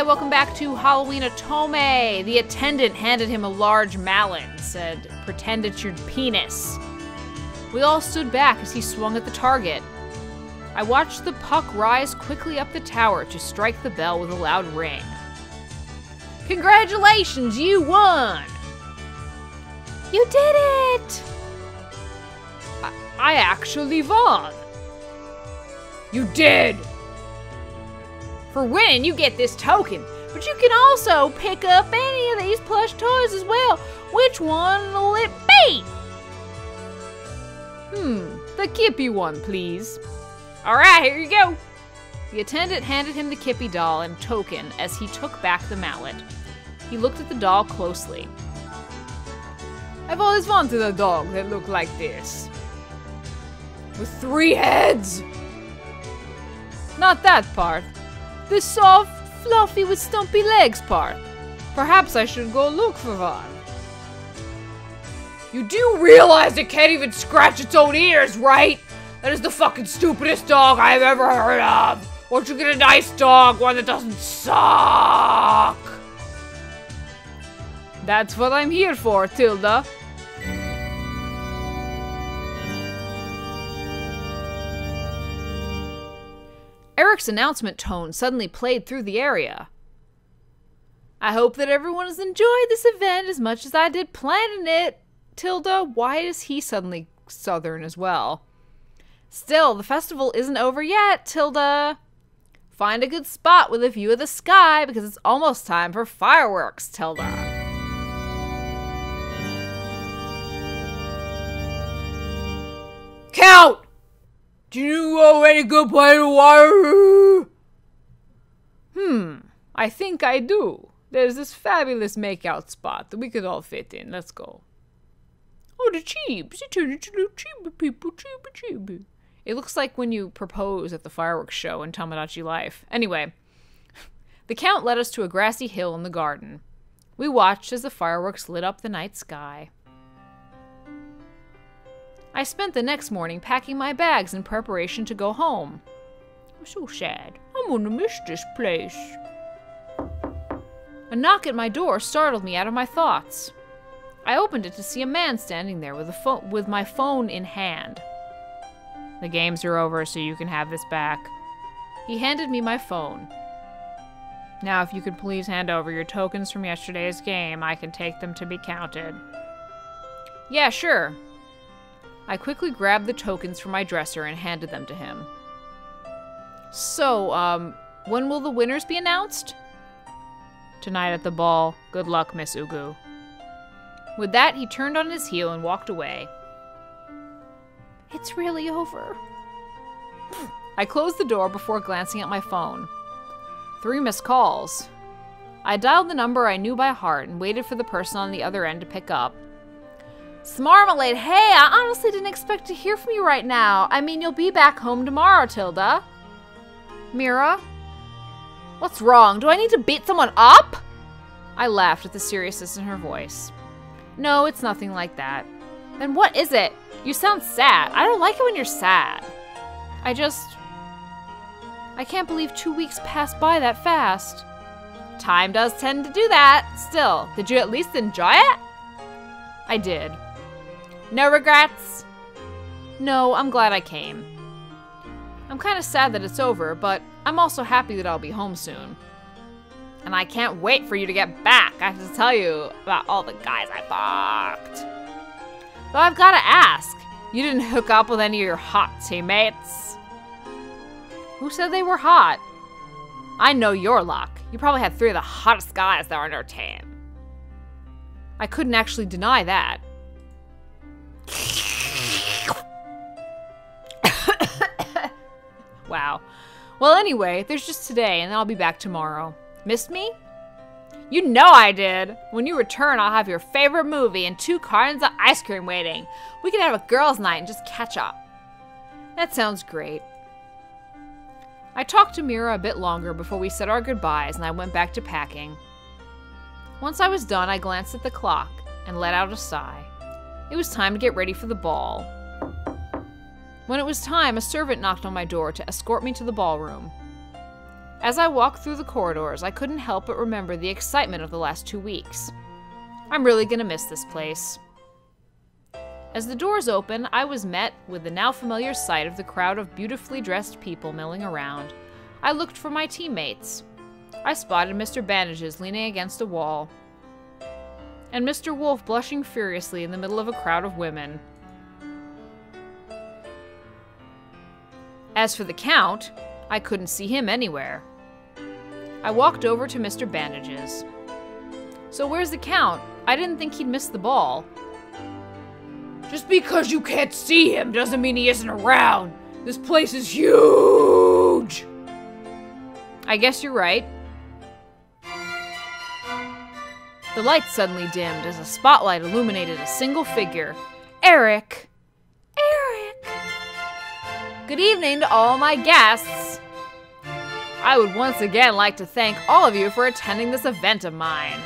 Hi, welcome back to Halloween Otome. The attendant handed him a large mallet and said, "Pretend it's your penis." We all stood back as he swung at the target. I watched the puck rise quickly up the tower to strike the bell with a loud ring. Congratulations, you won! You did it! I actually won. You did! For winning, you get this token, but you can also pick up any of these plush toys as well. Which one will it be? The Kippy one, please. Alright, here you go. The attendant handed him the Kippy doll and token as he took back the mallet. He looked at the doll closely. I've always wanted a dog that looked like this. With 3 heads! Not that part. The soft, fluffy with stumpy legs part. Perhaps I should go look for one. You do realize it can't even scratch its own ears, right? That is the fucking stupidest dog I've ever heard of. Won't you get a nice dog, one that doesn't suck? That's what I'm here for, Tilda. Eric's announcement tone suddenly played through the area. I hope that everyone has enjoyed this event as much as I did planning it. Tilda, why is he suddenly Southern as well? Still, the festival isn't over yet, Tilda. Find a good spot with a view of the sky because it's almost time for fireworks, Tilda. Count! Do you already go play the water? I think I do. There's this fabulous makeout spot that we could all fit in. Let's go. Oh, the cheebs. You turn into little cheeby people. Cheeby. It looks like when you propose at the fireworks show in Tomodachi Life. Anyway, the Count led us to a grassy hill in the garden. We watched as the fireworks lit up the night sky. I spent the next morning packing my bags in preparation to go home. I'm so sad. I'm gonna miss this place. A knock at my door startled me out of my thoughts. I opened it to see a man standing there with my phone in hand. The games are over, so you can have this back. He handed me my phone. Now, if you could please hand over your tokens from yesterday's game, I can take them to be counted. Yeah, sure. I quickly grabbed the tokens from my dresser and handed them to him. So, when will the winners be announced? Tonight at the ball. Good luck, Miss Ugu. With that, he turned on his heel and walked away. It's really over. I closed the door before glancing at my phone. 3 missed calls. I dialed the number I knew by heart and waited for the person on the other end to pick up. Smarmalade, hey, I honestly didn't expect to hear from you right now. I mean, you'll be back home tomorrow, Tilda. Mira? What's wrong? Do I need to beat someone up? I laughed at the seriousness in her voice. No, it's nothing like that. Then what is it? You sound sad. I don't like it when you're sad. I can't believe 2 weeks passed by that fast. Time does tend to do that. Still, did you at least enjoy it? I did. No regrets? No, I'm glad I came. I'm kind of sad that it's over, but I'm also happy that I'll be home soon. And I can't wait for you to get back. I have to tell you about all the guys I fucked. Though I've got to ask, you didn't hook up with any of your hot teammates? Who said they were hot? I know your luck. You probably had 3 of the hottest guys that were on our team. I couldn't actually deny that. Wow. Well, anyway, there's just today, and then I'll be back tomorrow. Missed me? You know I did. When you return, I'll have your favorite movie and 2 cartons of ice cream waiting. We can have a girls' night and just catch up. That sounds great. I talked to Mira a bit longer before we said our goodbyes, and I went back to packing. Once I was done, I glanced at the clock and let out a sigh. It was time to get ready for the ball. When it was time, a servant knocked on my door to escort me to the ballroom. As I walked through the corridors, I couldn't help but remember the excitement of the last 2 weeks. I'm really gonna miss this place. As the doors opened, I was met with the now familiar sight of the crowd of beautifully dressed people milling around. I looked for my teammates. I spotted Mr. Bandages leaning against a wall, and Mr. Wolf blushing furiously in the middle of a crowd of women. As for the Count, I couldn't see him anywhere. I walked over to Mr. Bandages. So where's the Count? I didn't think he'd miss the ball. Just because you can't see him doesn't mean he isn't around. This place is huge. I guess you're right. The lights suddenly dimmed as a spotlight illuminated a single figure. Eric! Eric! Good evening to all my guests. I would once again like to thank all of you for attending this event of mine.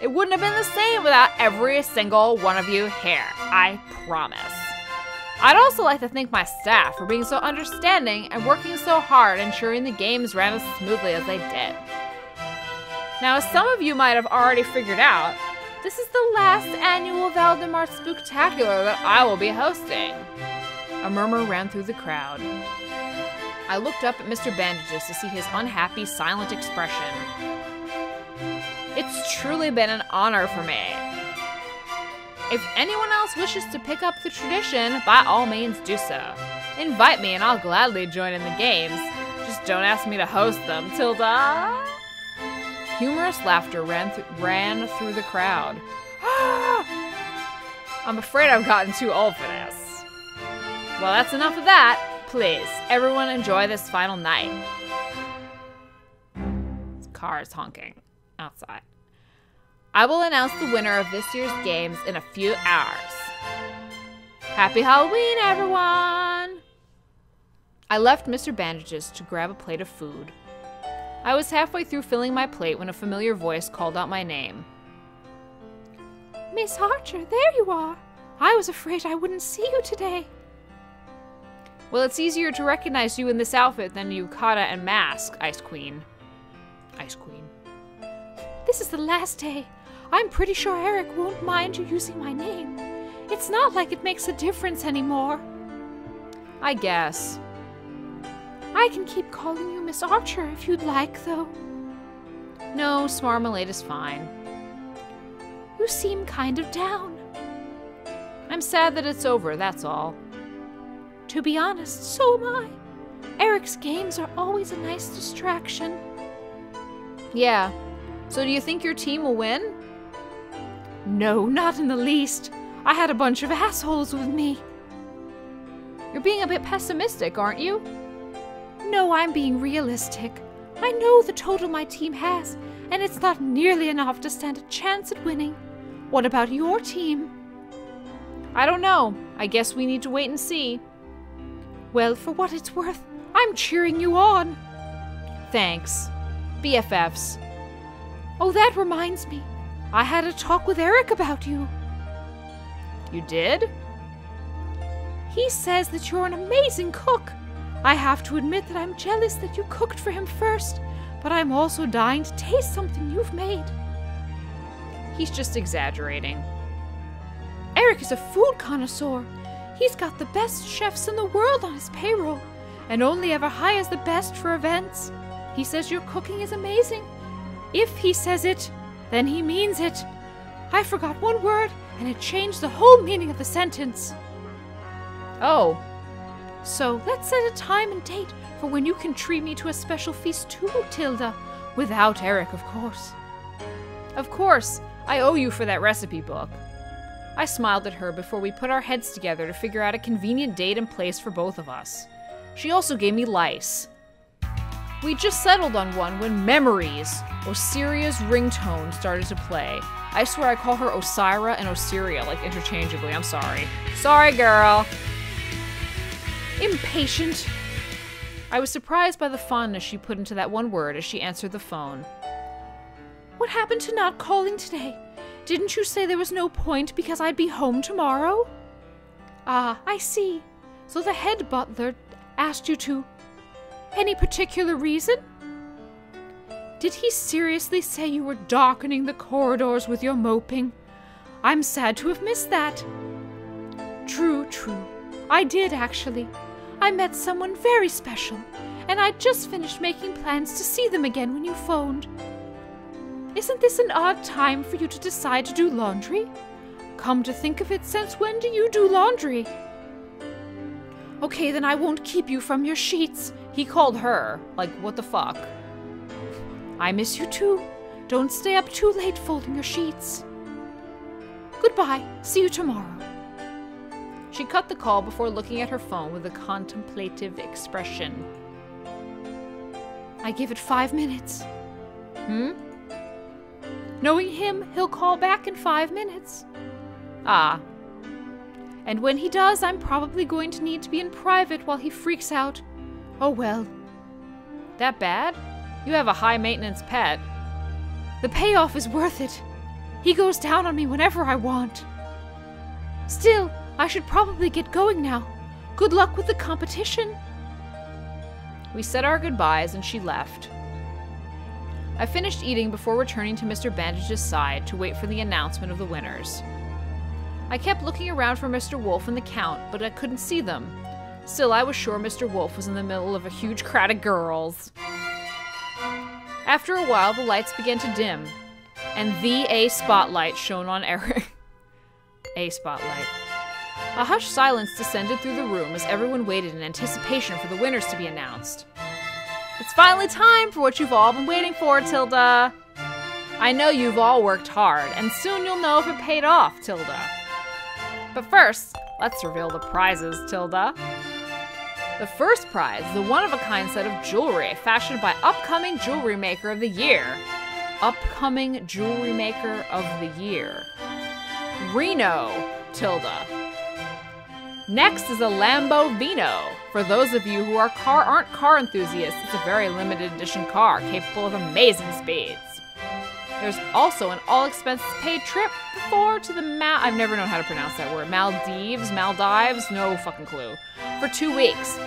It wouldn't have been the same without every single one of you here, I promise. I'd also like to thank my staff for being so understanding and working so hard ensuring the games ran as smoothly as they did. Now, as some of you might have already figured out, this is the last annual Valdemar Spooktacular that I will be hosting. A murmur ran through the crowd. I looked up at Mr. Bandages to see his unhappy, silent expression. It's truly been an honor for me. If anyone else wishes to pick up the tradition, by all means do so. Invite me and I'll gladly join in the games. Just don't ask me to host them, Tilda. Humorous laughter ran through the crowd. I'm afraid I've gotten too old for this. Well, that's enough of that. Please, everyone enjoy this final night. This car is honking outside. I will announce the winner of this year's games in a few hours. Happy Halloween, everyone! I left Mr. Bandages to grab a plate of food. I was halfway through filling my plate when a familiar voice called out my name. Miss Archer, there you are. I was afraid I wouldn't see you today. Well, it's easier to recognize you in this outfit than yukata and mask, Ice Queen. Ice Queen. This is the last day. I'm pretty sure Eric won't mind you using my name. It's not like it makes a difference anymore. I guess. I can keep calling you Miss Archer if you'd like, though. No, Smarmalade is fine. You seem kind of down. I'm sad that it's over, that's all. To be honest, so am I. Eric's games are always a nice distraction. Yeah. So do you think your team will win? No, not in the least. I had a bunch of assholes with me. You're being a bit pessimistic, aren't you? No, I'm being realistic. I know the total my team has, and it's not nearly enough to stand a chance at winning. What about your team? I don't know. I guess we need to wait and see. Well, for what it's worth, I'm cheering you on. Thanks. BFFs. Oh, that reminds me. I had a talk with Eric about you. You did? He says that you're an amazing cook. I have to admit that I'm jealous that you cooked for him first, but I'm also dying to taste something you've made. He's just exaggerating. Eric is a food connoisseur. He's got the best chefs in the world on his payroll, and only ever hires the best for events. He says your cooking is amazing. If he says it, then he means it. I forgot one word, and it changed the whole meaning of the sentence. Oh. So, let's set a time and date for when you can treat me to a special feast too, Tilda. Without Eric, of course. Of course. I owe you for that recipe book. I smiled at her before we put our heads together to figure out a convenient date and place for both of us. She also gave me lice. We just settled on one when Memories, Osiria's ringtone, started to play. I swear I call her Osira and Osiria, like interchangeably. I'm sorry. Sorry, girl. Impatient. I was surprised by the fondness she put into that one word as she answered the phone. What happened to not calling today? Didn't you say there was no point because I'd be home tomorrow? Ah, I see. So the head butler asked you to... Any particular reason? Did he seriously say you were darkening the corridors with your moping? I'm sad to have missed that. True, true. I did, actually. I met someone very special, and I'd just finished making plans to see them again when you phoned. Isn't this an odd time for you to decide to do laundry? Come to think of it, since when do you do laundry? Okay, then I won't keep you from your sheets. He called her. Like, what the fuck? I miss you too. Don't stay up too late folding your sheets. Goodbye. See you tomorrow. She cut the call before looking at her phone with a contemplative expression. I give it 5 minutes. Knowing him, he'll call back in 5 minutes. Ah. And when he does, I'm probably going to need to be in private while he freaks out. Oh well. That bad? You have a high-maintenance pet. The payoff is worth it. He goes down on me whenever I want. Still, I should probably get going now. Good luck with the competition. We said our goodbyes and she left. I finished eating before returning to Mr. Bandage's side to wait for the announcement of the winners. I kept looking around for Mr. Wolf and the Count, but I couldn't see them. Still, I was sure Mr. Wolf was in the middle of a huge crowd of girls. After a while, the lights began to dim, and the A spotlight shone on Eric. A spotlight. A hushed silence descended through the room as everyone waited in anticipation for the winners to be announced. It's finally time for what you've all been waiting for, Tilda. I know you've all worked hard, and soon you'll know if it paid off, Tilda. But first, let's reveal the prizes, Tilda. The first prize is a one-of-a-kind set of jewelry fashioned by Upcoming Jewelry Maker of the Year. Upcoming Jewelry Maker of the Year. Reno, Tilda. Next is a Lambo Vino. For those of you who aren't car enthusiasts, it's a very limited edition car capable of amazing speeds. There's also an all-expenses-paid trip to the I've never known how to pronounce that word. Maldives? No fucking clue. For 2 weeks.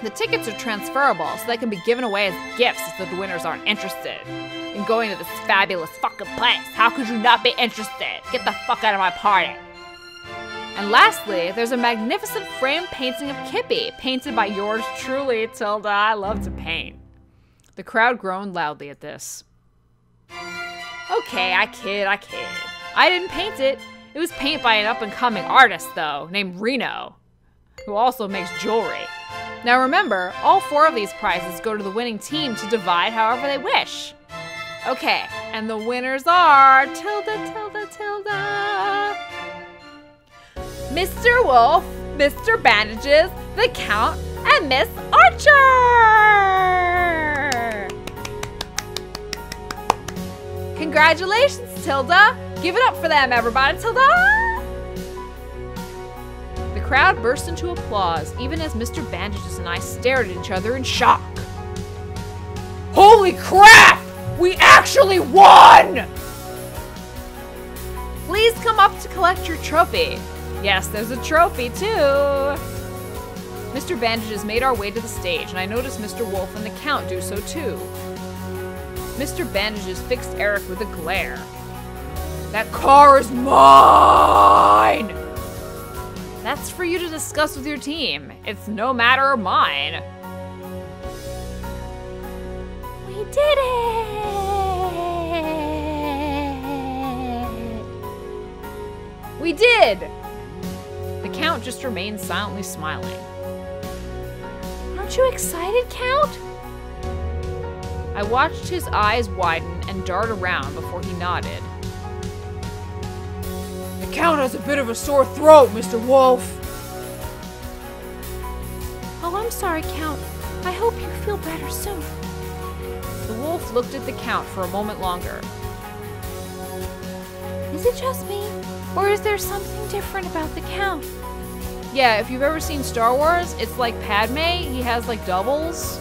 The tickets are transferable, so they can be given away as gifts if the winners aren't interested in going to this fabulous fucking place. How could you not be interested? Get the fuck out of my party. And lastly, there's a magnificent framed painting of Kippy, painted by yours truly, Tilda. I love to paint. The crowd groaned loudly at this. Okay, I kid. I didn't paint it. It was painted by an up-and-coming artist, though, named Reno, who also makes jewelry. Now remember, all 4 of these prizes go to the winning team to divide however they wish. Okay, and the winners are Tilda, Mr. Wolf, Mr. Bandages, the Count, and Miss Archer! Congratulations, Tilda! Give it up for them, everybody, Tilda! The crowd burst into applause, even as Mr. Bandages and I stared at each other in shock. Holy crap! We actually won! Please come up to collect your trophy. Yes, there's a trophy, too. Mr. Bandages made our way to the stage, and I noticed Mr. Wolf and the Count do so, too. Mr. Bandages fixed Eric with a glare. That car is mine! That's for you to discuss with your team. It's no matter of mine. We did it! We did! The Count just remained silently smiling. Aren't you excited, Count? I watched his eyes widen and dart around before he nodded. The Count has a bit of a sore throat, Mr. Wolf. Oh, I'm sorry, Count. I hope you feel better soon. The wolf looked at the Count for a moment longer. Is it just me? Or is there something different about the Count? Yeah, if you've ever seen Star Wars, it's like Padme. He has like doubles.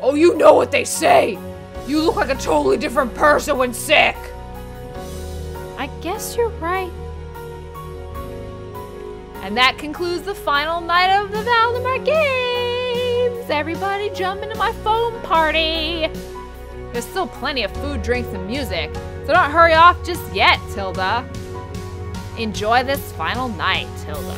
Oh, you know what they say! You look like a totally different person when sick! I guess you're right. And that concludes the final night of the Valdemar Games! Everybody jump into my foam party! There's still plenty of food, drinks, and music, so don't hurry off just yet, Tilda. Enjoy this final night, Tilda.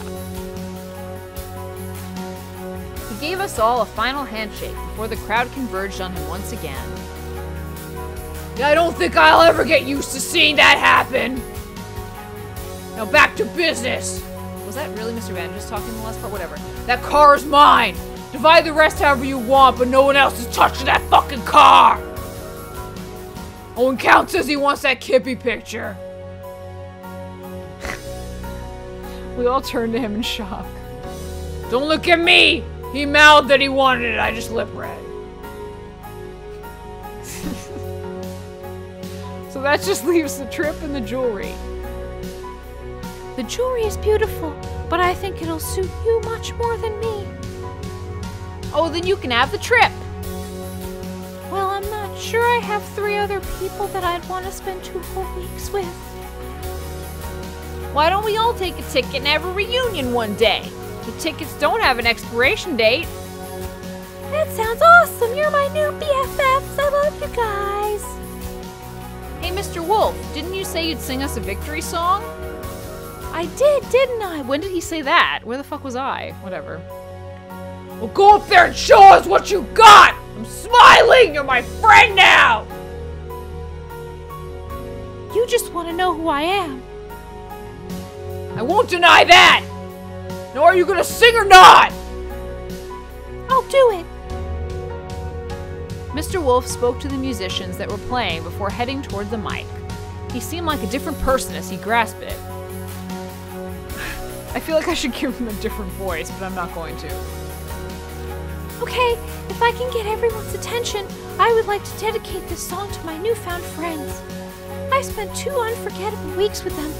He gave us all a final handshake before the crowd converged on him once again. I don't think I'll ever get used to seeing that happen! Now back to business! Was that really Mr. Vander's talking in the last part? Whatever. That car is mine! Divide the rest however you want, but no one else is touching that fucking car! Owen Count says he wants that Kippy picture. We all turned to him in shock. Don't look at me! He mouthed that he wanted it, I just lip read. So that just leaves the trip and the jewelry. The jewelry is beautiful, but I think it'll suit you much more than me. Oh, then you can have the trip. Well, I'm not sure I have 3 other people that I'd want to spend 2 whole weeks with. Why don't we all take a ticket and have a reunion one day? The tickets don't have an expiration date. That sounds awesome. You're my new BFFs. I love you guys. Hey, Mr. Wolf, didn't you say you'd sing us a victory song? I did, didn't I? When did he say that? Where the fuck was I? Whatever. Well, go up there and show us what you got! I'm smiling! You're my friend now! You just want to know who I am. I won't deny that! Now are you gonna sing or not? I'll do it. Mr. Wolf spoke to the musicians that were playing before heading toward the mic. He seemed like a different person as he grasped it. I feel like I should give him a different voice, but I'm not going to. Okay, if I can get everyone's attention, I would like to dedicate this song to my newfound friends. I spent 2 unforgettable weeks with them,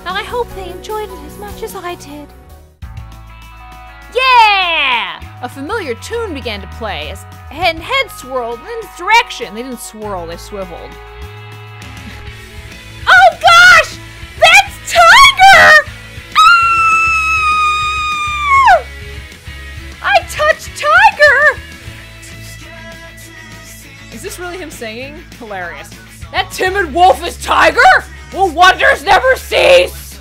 and I hope they enjoyed it as much as I did. Yeah! A familiar tune began to play as heads swirled in its direction. They didn't swirl, they swiveled. Oh gosh! That's Tiger! Ah! I touched Tiger! Is this really him singing? Hilarious. That timid wolf is Tiger? Will wonders never cease?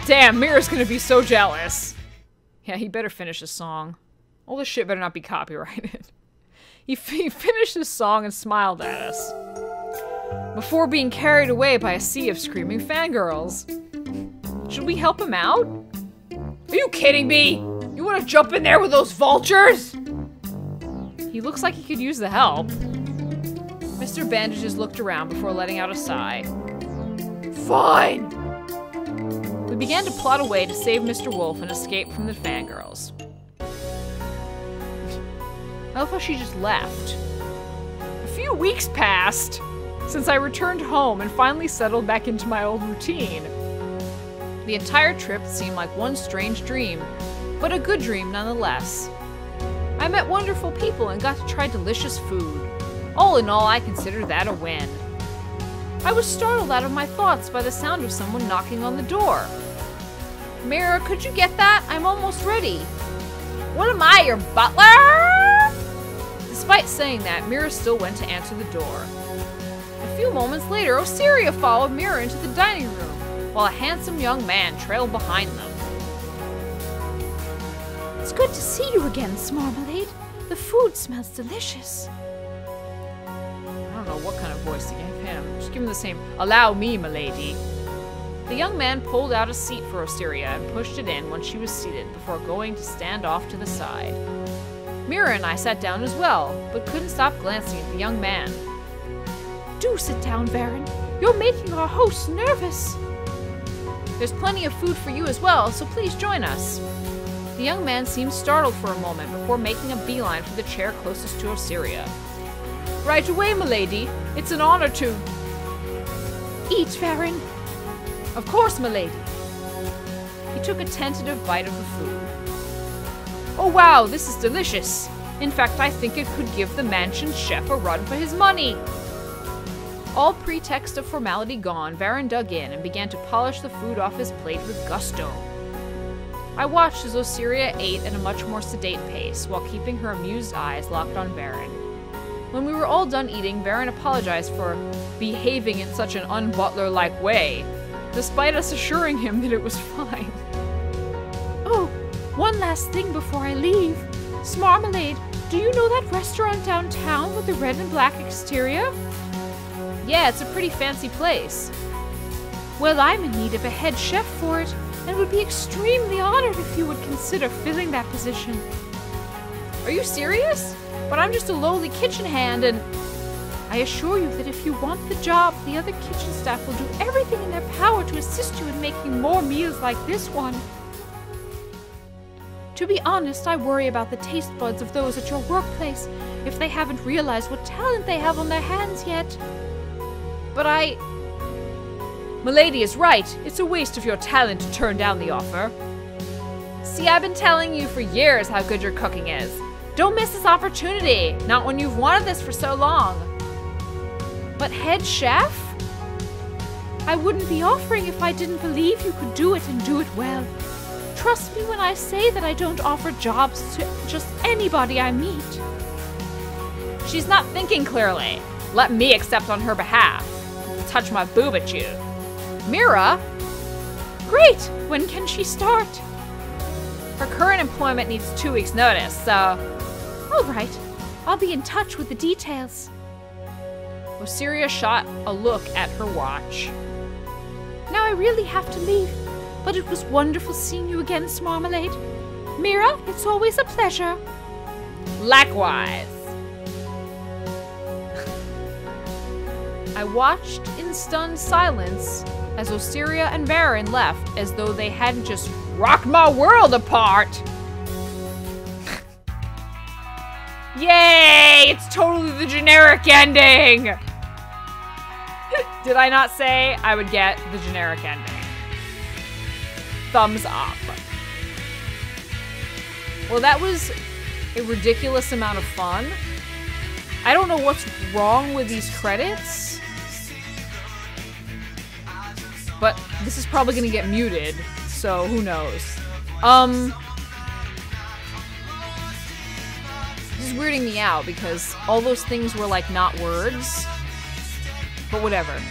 Damn, Mira's gonna be so jealous. Yeah, he better finish his song. All this shit better not be copyrighted. He finished his song and smiled at us, before being carried away by a sea of screaming fangirls. Should we help him out? Are you kidding me? You want to jump in there with those vultures? He looks like he could use the help. Mr. Bandages looked around before letting out a sigh. Fine! We began to plot a way to save Mr. Wolf and escape from the fangirls. I love how she just left. A few weeks passed since I returned home and finally settled back into my old routine. The entire trip seemed like one strange dream, but a good dream nonetheless. I met wonderful people and got to try delicious food. All in all, I consider that a win. I was startled out of my thoughts by the sound of someone knocking on the door. Mira, could you get that? I'm almost ready. What am I, your butler? Despite saying that, Mira still went to answer the door. A few moments later, Osiria followed Mira into the dining room, while a handsome young man trailed behind them. It's good to see you again, Smarmalade. The food smells delicious. I don't know what kind of voice to give him. Just give him the same, allow me, milady. The young man pulled out a seat for Osiria and pushed it in when she was seated before going to stand off to the side. Mira and I sat down as well, but couldn't stop glancing at the young man. Do sit down, Varen. You're making our hosts nervous. There's plenty of food for you as well, so please join us. The young man seemed startled for a moment before making a beeline for the chair closest to Osiria. Right away, milady. It's an honor to... Eat, Varen. Of course, milady. He took a tentative bite of the food. Oh wow, this is delicious. In fact, I think it could give the mansion chef a run for his money. All pretext of formality gone, Varen dug in and began to polish the food off his plate with gusto. I watched as Osiria ate at a much more sedate pace, while keeping her amused eyes locked on Varen. When we were all done eating, Varen apologized for behaving in such an un-butler-like way, despite us assuring him that it was fine. Oh, one last thing before I leave. Smarmalade, do you know that restaurant downtown with the red and black exterior? Yeah, it's a pretty fancy place. Well, I'm in need of a head chef for it, and would be extremely honored if you would consider filling that position. Are you serious? But I'm just a lowly kitchen hand, and I assure you that if you want the job, the other kitchen staff will do everything in their power to assist you in making more meals like this one. To be honest, I worry about the taste buds of those at your workplace if they haven't realized what talent they have on their hands yet. But Milady is right. It's a waste of your talent to turn down the offer. See, I've been telling you for years how good your cooking is. Don't miss this opportunity, not when you've wanted this for so long. But head chef? I wouldn't be offering if I didn't believe you could do it and do it well. Trust me when I say that I don't offer jobs to just anybody I meet. She's not thinking clearly. Let me accept on her behalf. Touch my boob at you. Mira? Great! When can she start? Her current employment needs 2 weeks' notice, so... All right. I'll be in touch with the details. Osiria shot a look at her watch. Now I really have to leave, but it was wonderful seeing you again, Smarmalade. Mira, it's always a pleasure. Likewise. I watched in stunned silence as Osiria and Varen left as though they hadn't just rocked my world apart. Yay! It's totally the generic ending! Did I not say I would get the generic ending? Thumbs up. Well, that was a ridiculous amount of fun. I don't know what's wrong with these credits, but this is probably gonna get muted, so who knows. This is weirding me out because all those things were like not words, but whatever.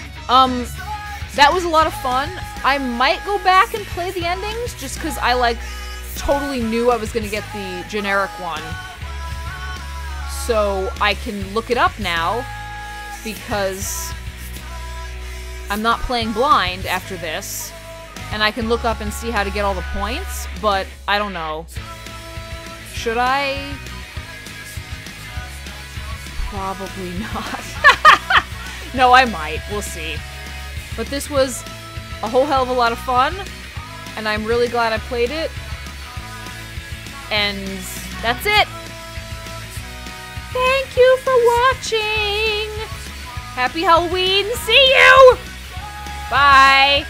That was a lot of fun. I might go back and play the endings just because I like totally knew I was gonna get the generic one. So I can look it up now because I'm not playing blind after this, and I can look up and see how to get all the points, but I don't know. Should I? Probably not. No, I might. We'll see. But this was a whole hell of a lot of fun, and I'm really glad I played it. And that's it. Thank you for watching. Happy Halloween. See you. Bye.